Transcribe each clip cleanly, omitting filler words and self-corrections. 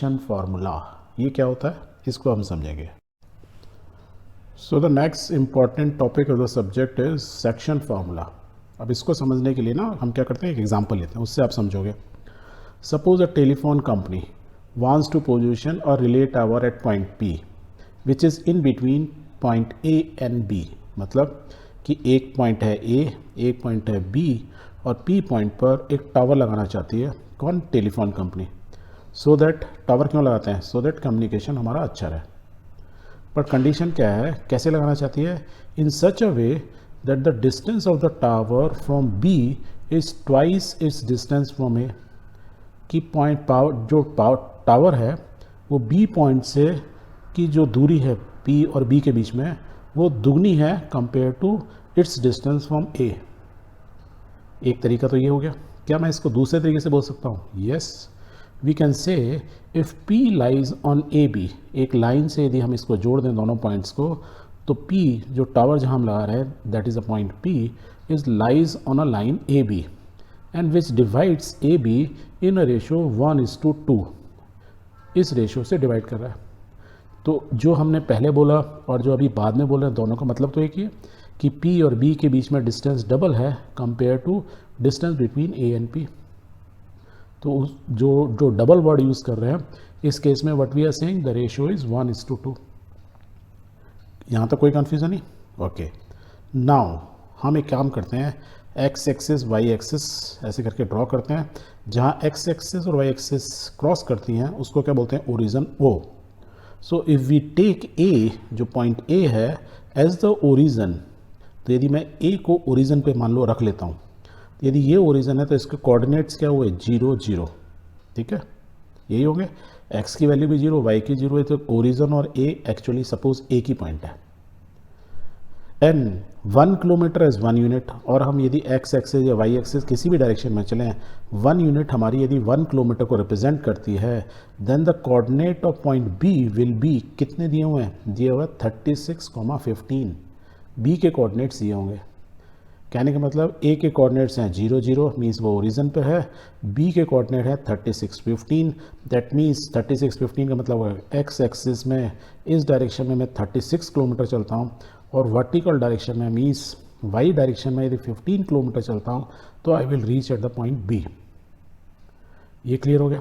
Section formula, ये क्या होता है इसको हम समझेंगे। So the next important topic of the subject is section formula. अब इसको समझने के लिए ना हम क्या करते हैं, एक एग्जांपल लेते हैं, उससे आप समझोगे। Suppose a telephone company wants to position a relay tower at point P which is in between point A and B। मतलब कि एक पॉइंट है A, एक पॉइंट है B और P पॉइंट पर एक टावर लगाना चाहती है कौन, telephone company. So that tower क्यों लगाते हैं, सो दैट कम्युनिकेशन हमारा अच्छा रहे। पर कंडीशन क्या है, कैसे लगाना चाहती है, in such a way that the distance of the tower from B is twice its distance from A। कि पॉइंट पावर जो टावर है वो बी पॉइंट से की जो दूरी है पी और बी के बीच में वो दुगनी है compare to its distance from A. एक तरीका तो ये हो गया। क्या मैं इसको दूसरे तरीके से बोल सकता हूँ, yes we can say if P lies on A B. एक लाइन से यदि हम इसको जोड़ दें दोनों पॉइंट्स को, तो पी जो टावर जहाँ हम लगा रहे हैं that is a point P is lies on a line A B and which divides AB in a ratio 1:2। इस रेशियो से डिवाइड कर रहा है। तो जो हमने पहले बोला और जो अभी बाद में बोल रहे हैं दोनों का मतलब तो एक ही है कि P और B के बीच में डिस्टेंस डबल है compare to distance between A and P। तो जो डबल वर्ड यूज़ कर रहे हैं इस केस में what we are saying, the ratio is 1:2। यहाँ तक कोई कन्फ्यूज़न नहीं, ओके। नाउ हम एक काम करते हैं, एक्स एक्सिस वाई एक्सिस ऐसे करके ड्रॉ करते हैं। जहाँ एक्स एक्सिस और वाई एक्सिस क्रॉस करती हैं उसको क्या बोलते हैं, origin O. So if we take A, जो पॉइंट ए है, एज द ओरिजन, तो यदि मैं ए को ओरिजन पे मान लो रख लेता हूँ, तो यदि ये ओरिजन है तो इसके कोऑर्डिनेट्स क्या हुए, 0 0, ठीक है, यही होंगे। एक्स की वैल्यू भी 0, वाई की 0 है, तो ओरिजन और ए एक्चुअली सपोज ए की पॉइंट है। एन 1 किलोमीटर इज 1 यूनिट, और हम यदि एक्स एक्सिस या वाई एक्सिस किसी भी डायरेक्शन में चलें, 1 यूनिट हमारी यदि 1 किलोमीटर को रिप्रेजेंट करती है, then the coordinate of point B will be, कितने दिए हुए हैं, दिए हुए 36,15। बी के कोऑर्डिनेट्स दिए होंगे। कहने का मतलब ए के कोऑर्डिनेट्स हैं 0 0 मीन्स वो ओरिजन पे है, बी के कोऑर्डिनेट है 36 15। दैट मीन्स 36 15 का मतलब एक्स एक्सिस में इस डायरेक्शन में मैं 36 किलोमीटर चलता हूँ और वर्टिकल डायरेक्शन में मीन्स वाई डायरेक्शन में यदि 15 किलोमीटर चलता हूँ तो I will reach at the point B. ये क्लियर हो गया।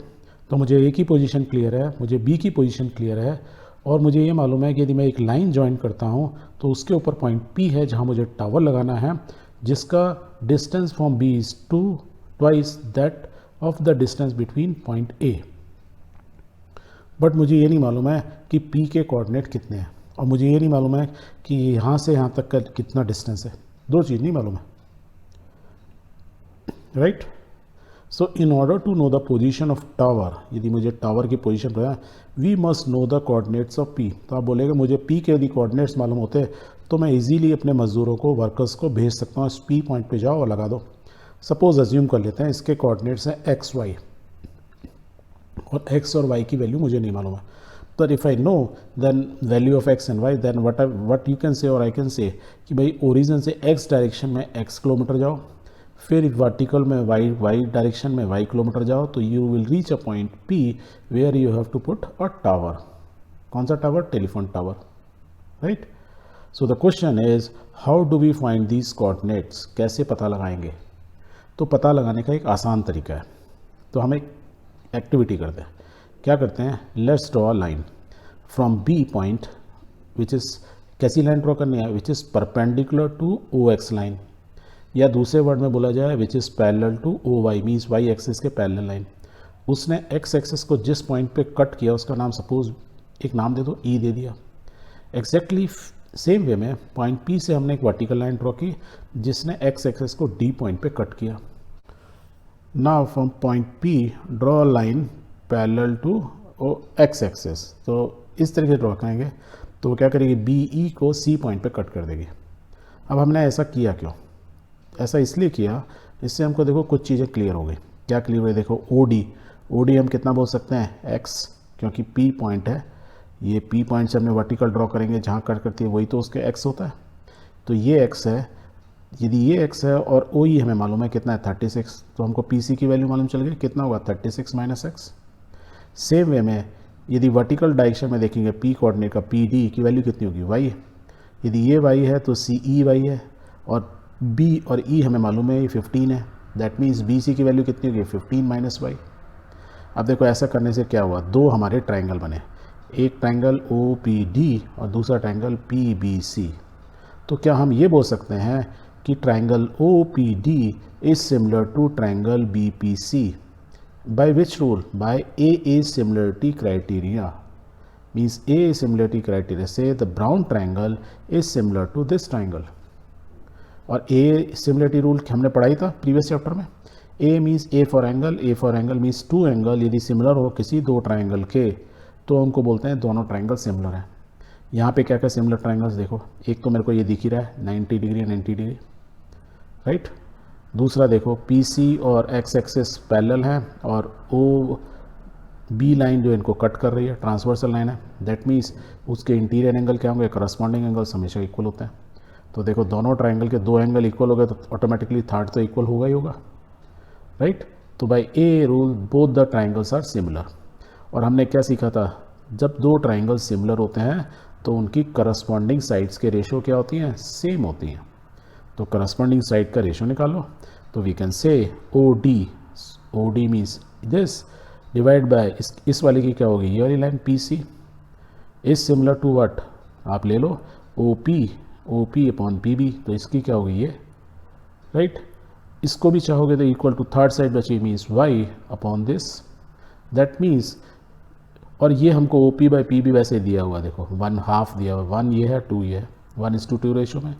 तो मुझे ए की पोजीशन क्लियर है, मुझे बी की पोजीशन क्लियर है, और मुझे ये मालूम है कि यदि मैं एक लाइन ज्वाइन करता हूँ तो उसके ऊपर पॉइंट पी है जहाँ मुझे टावर लगाना है, जिसका distance from B is twice that of the distance between point A. But मुझे ये नहीं मालूम है कि पी के कोऑर्डिनेट कितने हैं, और मुझे ये नहीं मालूम है कि यहाँ से यहाँ तक का कितना डिस्टेंस है। दो चीज़ नहीं मालूम है, right. So in order to know the position of tower, यदि मुझे टावर की पोजीशन पता है, we must know the coordinates of P. तो आप बोलेंगे मुझे पी के यदि कोऑर्डिनेट्स मालूम होते तो मैं इजीली अपने मजदूरों को, वर्कर्स को भेज सकता हूँ, इस पी पॉइंट पे जाओ और लगा दो। सपोज अज्यूम कर लेते हैं इसके कोऑर्डिनेट्स हैं एक्स वाई, और एक्स और वाई की वैल्यू मुझे नहीं मालूम है। But if I know then value of x and y, then what you can say or I can say कि भाई ओरिजिन से x डायरेक्शन में x किलोमीटर जाओ, फिर वर्टिकल में y डायरेक्शन में y किलोमीटर जाओ, तो you will reach a point P where you have to put a tower। कौन सा tower, telephone tower, right. So the question is how do we find these coordinates, कैसे पता लगाएंगे। तो पता लगाने का एक आसान तरीका है। तो हम एक एक्टिविटी करते हैं, क्या करते हैं, let's draw a line from B point which is, कैसी लाइन ड्रॉ करनी है, which is perpendicular to O X line, या दूसरे वर्ड में बोला जाए which is parallel to O Y, means Y axis के पैरेलल लाइन। उसने एक्स एक्सिस को जिस पॉइंट पे कट किया उसका नाम सपोज एक नाम दे दो, ई दे दिया। एग्जैक्टली सेम वे में पॉइंट पी से हमने एक वर्टिकल लाइन ड्रॉ की जिसने एक्स एक्सिस को डी पॉइंट पे कट किया। Now from point P draw a line parallel to X axis. तो इस तरीके से ड्रॉ करेंगे तो वो क्या करेगी, बी ई को सी पॉइंट पे कट कर देगी। अब हमने ऐसा किया क्यों, ऐसा इसलिए किया, इससे हमको देखो कुछ चीज़ें क्लियर हो गई। क्या क्लियर हुई, देखो ओ डी हम कितना बोल सकते हैं, एक्स, क्योंकि पी पॉइंट है, ये पी पॉइंट से हमने वर्टिकल ड्रॉ करेंगे जहाँ कट करती है वही तो उसके एक्स होता है, तो ये एक्स है। यदि ये एक्स है और ओ ई हमें मालूम है कितना है 36, तो हमको पी सी की वैल्यू मालूम चल गई, कितना होगा 36 - x। सेम वे में यदि वर्टिकल डायरेक्शन में देखेंगे पी कोऑर्डिनेट का पी डी की वैल्यू कितनी होगी वाई, यदि ये वाई है तो सी ई वाई है, और बी और ई हमें मालूम है ये 15 है, दैट मीन्स बी सी की वैल्यू कितनी होगी 15 माइनस वाई। अब देखो ऐसा करने से क्या हुआ, दो हमारे ट्राइंगल बने, एक ट्राइंगल ओ पी डी और दूसरा ट्राइंगल पी बी सी। तो क्या हम ये बोल सकते हैं कि triangle O P D is similar to triangle B P C by which rule, by A similarity criteria. Means A similarity criteria से the brown triangle is similar to this triangle. और ए सिमिलरिटी रूल हमने पढ़ाई था previous chapter में। A means A for angle means two angle यदि similar हो किसी दो ट्राइंगल के तो उनको बोलते हैं दोनों ट्राइंगल सिमिलर हैं। यहाँ पे क्या क्या सिमिलर ट्राइंगल्स देखो, एक तो मेरे को ये दिख ही रहा है 90 डिग्री 90 डिग्री, राइट। दूसरा देखो पी सी और एक्स एक्सिस पैरेलल हैं और ओ बी लाइन जो इनको कट कर रही है ट्रांसवर्सल लाइन है, दैट मीन्स उसके इंटीरियर एंगल क्या होंगे, करस्पॉन्डिंग एंगल्स हमेशा इक्वल होते हैं। तो देखो दोनों ट्राइंगल के दो एंगल इक्वल हो गए तो ऑटोमेटिकली थर्ड तो इक्वल होगा ही होगा, राइट। तो by A rule both the triangles are similar. और हमने क्या सीखा था, जब दो ट्राइंगल सिमिलर होते हैं तो उनकी करस्पॉन्डिंग साइड्स के रेशो क्या होती हैं, सेम होती हैं। तो करस्पॉन्डिंग साइड का रेशो निकालो, तो we can say O D means this divide by इस वाले की क्या होगी, ये वाली line P C is similar to what, आप ले लो O P upon P B, तो इसकी क्या होगी ये, राइट। इसको भी चाहोगे तो इक्वल टू थर्ड साइड बची means Y upon this, that means. और ये हमको O P by P B वैसे दिया हुआ, देखो 1/2 दिया हुआ, 1 ये है 2 ये है, 1:2 रेशो में,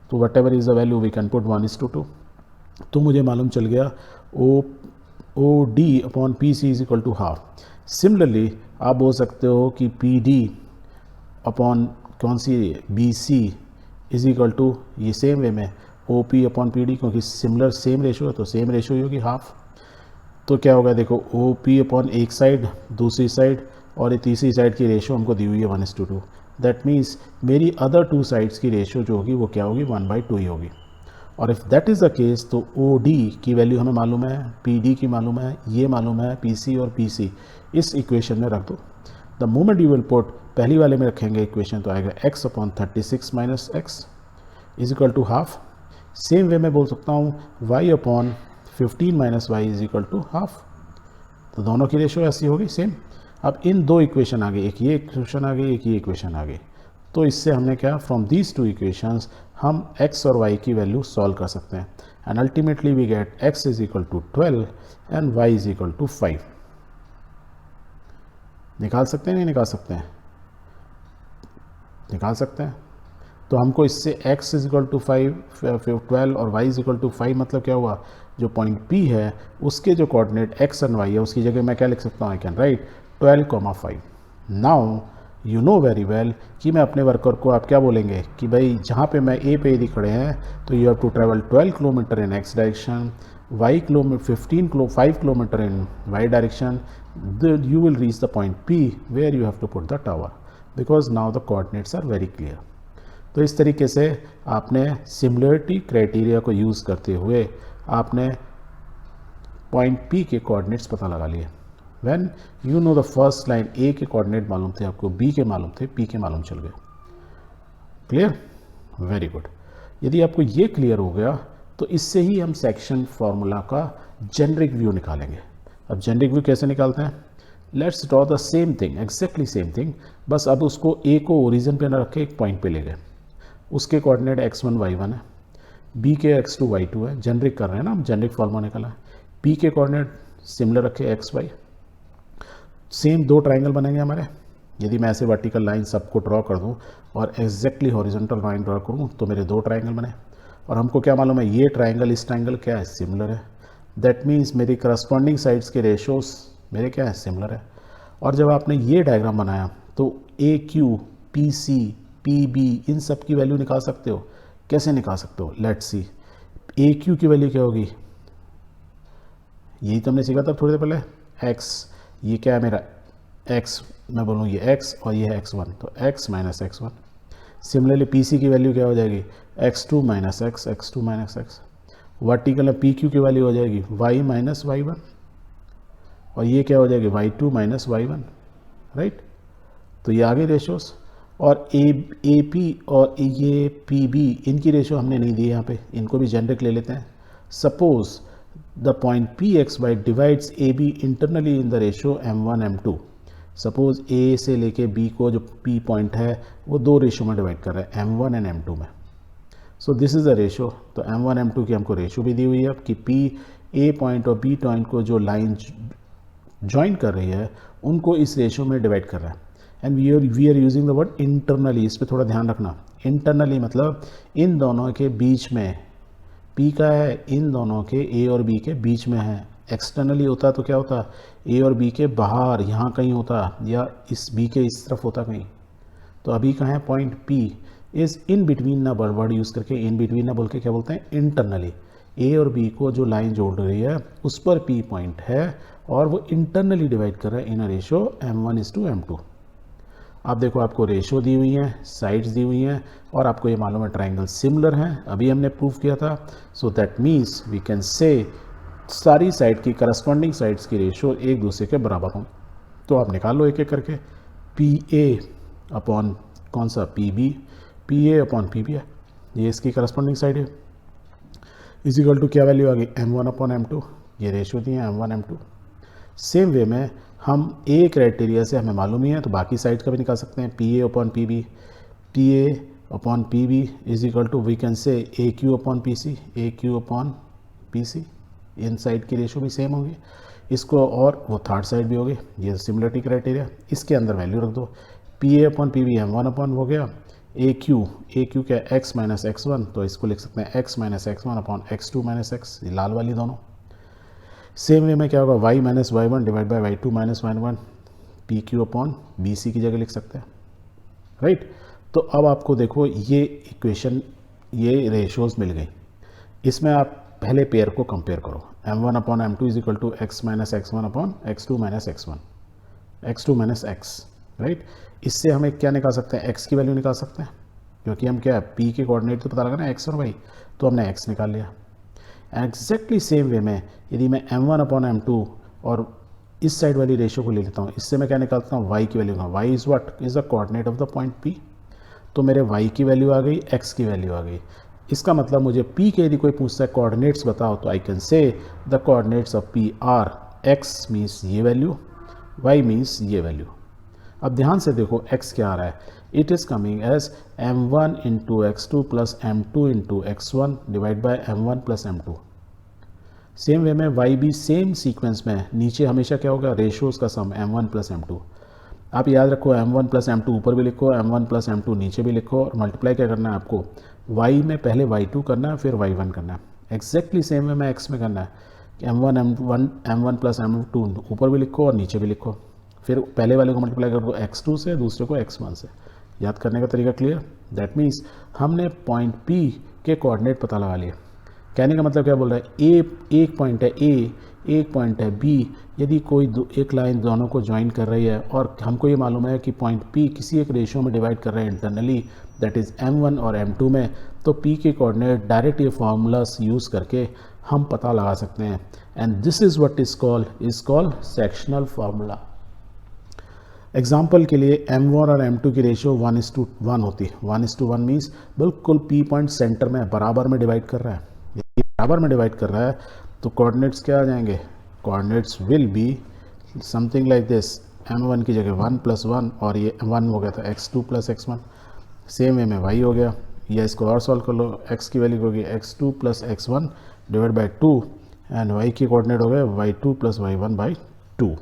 तो whatever is the value we can put 1:2। तो मुझे मालूम चल गया O D upon P C is equal to half. Similarly आप बोल सकते हो कि पी डी अपॉन कौन सी B C is equal to, ये सेम वे में O P upon P D, क्योंकि सिमिलर सेम रेशो है तो सेम रेशो ही होगी हाफ। तो क्या होगा देखो ओ पी अपॉन एक साइड दूसरी साइड और ये तीसरी साइड की रेशो हमको दी हुई है 1:2, दैट मीन्स मेरी अदर टू साइड्स की रेशो जो होगी वो क्या होगी 1/2 ही होगी। और if that is the case तो ओ डी की वैल्यू हमें मालूम है, पी डी की मालूम है, ये मालूम है, पी सी और पी सी इस इक्वेशन में रख दो। The moment you will put पहली वाले में रखेंगे इक्वेशन तो आएगा x upon 36 minus X is equal to half. Same way में बोल सकता हूँ y upon 15 minus Y is equal to half. तो दोनों की रेशो ऐसी होगी सेम। अब इन दो इक्वेशन आ गई, एक ये इक्वेशन आ गई एक ये इक्वेशन आ गई, तो इससे हमने क्या फ्रॉम दीज टू इक्वेशंस हम x और y की वैल्यू सॉल्व कर सकते हैं and ultimately we get x is equal to 12 and y is equal to 5। निकाल सकते हैं नहीं निकाल सकते हैं, निकाल सकते हैं। तो हमको इससे x इज इक्वल टू 12 और y इज इक्वल टू 5 मतलब क्या हुआ, जो पॉइंट P है उसके जो कोऑर्डिनेट x एंड y है उसकी जगह मैं क्या लिख सकता हूँ, I can write 12,5। Now you know very well कि मैं अपने वर्कर को आप क्या बोलेंगे कि भाई जहाँ पे मैं ए पे यदि खड़े हैं तो you have to travel 12 kilometre in x direction, 5 kilometre in y direction, you will reach the point P where you have to put the tower because now the coordinates are very clear। तो इस तरीके से आपने similarity criteria को use करते हुए आपने point P के कोऑर्डिनेट्स पता लगा लिए। When you know the first line A के कोऑर्डिनेट मालूम थे आपको, B के मालूम थे, P के मालूम चल गए। Clear, very good. यदि आपको ये क्लियर हो गया तो इससे ही हम सेक्शन फार्मूला का जेनरिक व्यू निकालेंगे। अब जेनरिक व्यू कैसे निकालते हैं, let's draw the same thing, exactly same thing, बस अब उसको A को ओरिजिन पे न रख के एक पॉइंट पे ले गए, उसके कोऑर्डिनेट x1 y1 है, B के x2 y2 है, जेनरिक कर रहे हैं ना हम, जेनरिक फार्मूला निकाला है। P के कोऑर्डिनेट सिमिलर रखे x y, सेम दो ट्राइंगल बनेंगे हमारे। यदि मैं ऐसे वर्टिकल लाइन सबको ड्रॉ कर दूं और एग्जैक्टली हॉरिजॉन्टल लाइन ड्रॉ करूं तो मेरे दो ट्राइंगल बने, और हमको क्या मालूम है ये ट्राइंगल इस ट्राइंगल क्या है, सिमिलर है। दैट मीन्स मेरी करस्पॉन्डिंग साइड्स के रेशोस मेरे क्या है, सिमिलर है। और जब आपने ये डायग्राम बनाया तो A Q P C P B इन सब की वैल्यू निकाल सकते हो। कैसे निकाल सकते हो, लेट्स सी। ए क्यू की वैल्यू क्या होगी, यही तो हमने सीखा था थोड़ी देर पहले, एक्स, ये क्या है मेरा x, मैं बोलूँ ये x और ये है x1, तो x minus x1। Similarly P C की वैल्यू क्या हो जाएगी, x2 minus x, x2 minus x। Vertical में पी क्यू की वैल्यू हो जाएगी y माइनस y1। और ये क्या हो जाएगी y2 माइनस y1, राइट। तो ये आगे रेशोस, और ए पी और ये पी बी, इनकी रेशो हमने नहीं दी यहाँ पे, इनको भी जेनरिक ले लेते हैं। Suppose the point P X Y divides A B internally in the ratio m1 m2। Suppose A से लेके बी को जो पी पॉइंट है वो दो रेशो में डिवाइड कर रहा है, m1 एंड m2 में। So this is the ratio. तो m1 m2 की हमको रेशो भी दी हुई है कि पी ए पॉइंट और बी पॉइंट को जो लाइन ज्वाइन कर रही है उनको इस रेशो में डिवाइड कर रहा है। And we are using the word internally, इस पर थोड़ा ध्यान रखना। इंटरनली मतलब इन दोनों के बीच में, पी का है इन दोनों के ए और बी के बीच में है। एक्सटर्नली होता तो क्या होता, ए और बी के बाहर यहाँ कहीं होता, या इस बी के इस तरफ होता कहीं। तो अभी कहाँ है point P is in between, ना वर्ड यूज़ करके इन बिटवीन ना बोल के क्या बोलते हैं, इंटरनली। ए और बी को जो लाइन जोड़ रही है उस पर पी पॉइंट है और वो इंटरनली डिवाइड कर रहा है इन अ रेशो m1:m2। आप देखो आपको रेशो दी हुई है, साइड्स दी हुई हैं, और आपको ये मालूम है ट्राइंगल सिमिलर हैं, अभी हमने प्रूव किया था। So that means we can say सारी साइड की करस्पॉन्डिंग साइड्स की रेशो एक दूसरे के बराबर हों। तो आप निकाल लो एक एक करके। पी ए अपॉन कौन सा, P B, P A upon P B है, ये इसकी करस्पॉन्डिंग साइड है। इज इक्वल टू क्या वैल्यू आ गई, m1 अपॉन m2, ये रेशो दी है m1 m2। सेम वे में हम ए क्राइटेरिया से हमें मालूम ही है तो बाकी साइड का भी निकाल सकते हैं। P A upon P B, P A upon P B is equal to we can say A Q upon P C, A Q upon P C. इन साइड की रेशो भी सेम होगी इसको, और वो थर्ड साइड भी होगी। ये सिमिलरिटी क्राइटेरिया, इसके अंदर वैल्यू रख दो। P A upon P B m1 upon हो गया ए क्यू क्या x माइनस x1, तो इसको लिख सकते हैं x minus x1 upon x2 minus x, लाल वाली दोनों। सेम वे में क्या होगा, y minus y1 divide by y2 minus y1, P Q upon B C की जगह लिख सकते हैं, राइट। तो अब आपको देखो ये इक्वेशन, ये रेशोज़ मिल गई। इसमें आप पहले पेयर को कंपेयर करो, m1 upon m2 is equal to x minus x1 upon x2 minus x1, x2 minus x, right. इससे हमें क्या निकाल सकते हैं, x की वैल्यू निकाल सकते हैं, क्योंकि हम क्या p के कोऑर्डिनेट तो पता लगा ना x और y, तो हमने x निकाल लिया। एग्जैक्टली सेम वे में यदि मैं m1 अपॉन m2 और इस साइड वाली रेशो को ले लेता हूँ, इससे मैं क्या निकालता हूँ, y की वैल्यू का, y is what, is the coordinate of the point p। तो मेरे y की वैल्यू आ गई, x की वैल्यू आ गई। इसका मतलब मुझे p के यदि कोई पूछता है कोऑर्डिनेट्स बताओ, तो I can say the coordinates of p are x means ये वैल्यू, y मीन्स ये वैल्यू। अब ध्यान से देखो x क्या आ रहा है, it is coming as m1 into x2 plus m2 into x1 divide by m1 plus m2। Same way में y भी सेम सीक्वेंस में, नीचे हमेशा क्या होगा, रेशोज़ का सम m1 प्लस m2। आप याद रखो m1 प्लस m2 ऊपर भी लिखो, m1 प्लस m2 नीचे भी लिखो, और मल्टीप्लाई क्या करना है आपको, y में पहले y2 करना है फिर y1 करना है। एक्जैक्टली सेम वे में x में करना है कि m1 प्लस m2 ऊपर भी लिखो और नीचे भी लिखो, फिर पहले वाले को मल्टीप्लाई कर दो x2 से, दूसरे को x1 से। याद करने का तरीका क्लियर। दैट मीन्स हमने पॉइंट P के कोऑर्डिनेट पता लगा लिए। कहने का मतलब क्या बोल रहा है, एक पॉइंट है A, एक पॉइंट है B, यदि कोई एक लाइन दोनों को ज्वाइन कर रही है और हमको ये मालूम है कि पॉइंट P किसी एक रेशियो में डिवाइड कर रहे हैं इंटरनली, दैट इज़ m1 और m2 में, तो P के कोऑर्डिनेट डायरेक्ट ये फार्मूलास यूज़ करके हम पता लगा सकते हैं। And this is what is called sectional formula. Example के लिए m1 और m2 की रेशियो 1:1 होती है। 1:1 मीन्स बिल्कुल P पॉइंट सेंटर में बराबर में डिवाइड कर रहा है। यदि बराबर में डिवाइड कर रहा है तो कोऑर्डिनेट्स क्या आ जाएंगे, coordinates will be something like this, m1 की जगह 1 प्लस 1, और ये 1 हो गया था x2 plus x1। Same way में y हो गया, या इसको और सॉल्व कर लो, x की वैल्यू होगी x2 plus x1 divide by 2, and y की कोऑर्डिनेट हो गया y2 प्लस y1 बाई 2।